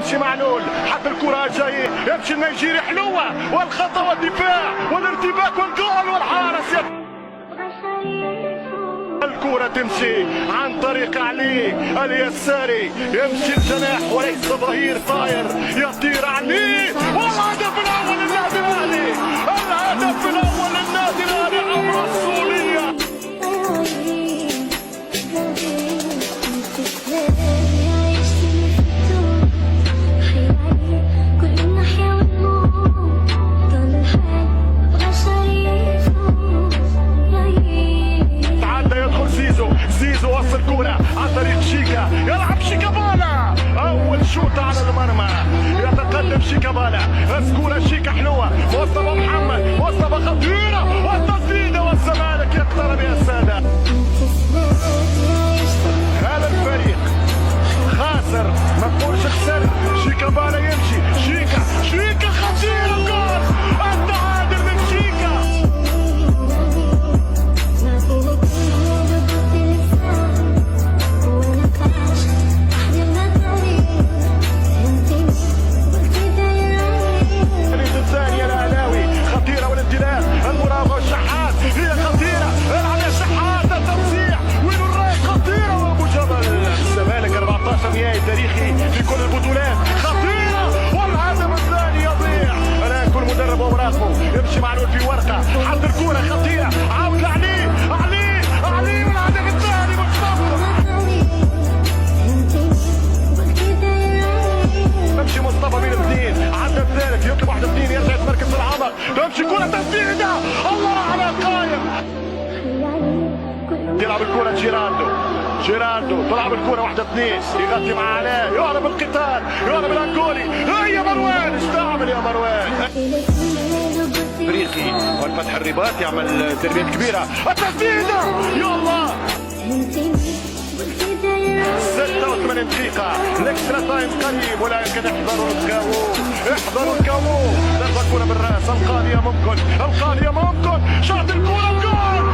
يمشي معلول حتى الكرة جاية يمشي النيجيري حلوة والخطأ والدفاع والارتباك والجول والحارس الكرة تمشي عن طريق علي اليساري يمشي الجناح وليس ظهير طاير يطير علي والهدف الأول للنادي الأهلي الهدف الأول للنادي الأهلي عبر السولية. زيزو وصل الكرة عن طريق شيكا يلعب شيكابالا أول شوط على المرمى يتقدم شيكابالا الكرة شيكا حلوة مصطفى محمد مصطفى خطيرة والتسديدة والزمالك يقترب يا سادة. هذا الفريق خاسر ما تقولش خسر شيكابالا يمشي شيكا خطيرة جول التعادل من شيكا. المراوغة الشحات هي خطيرة العب يا شحات التوزيع وين الراي خطيرة وابو جبل الزمالك 14 نهائي تاريخي في كل البطولات خطيرة والهدف الثاني يضيع. الآن كل مدرب ومراقبه يمشي معلول في ورقة حط الكرة خطيرة عاود لعلي والهدف الثاني تمشي مصطفى بين الاثنين عدى الثالث يطلب واحد اثنين يرجع يتمركز في العمق تمشي كرة تسديدة الله على القايم تلعب الكرة جيراردو تلعب الكرة واحدة اثنين يغطي مع علاء يهرب القتال يهرب الانجولي هيا مروان استعمل يا مروان فريقي والفتح الرباط يعمل تربية كبيرة التسديدة يا الله 86 دقيقة الاكسترا تايم قريب ولكن احذروا الكاو ضربة كرة بالراس القاضية ممكن شاط الكرة جول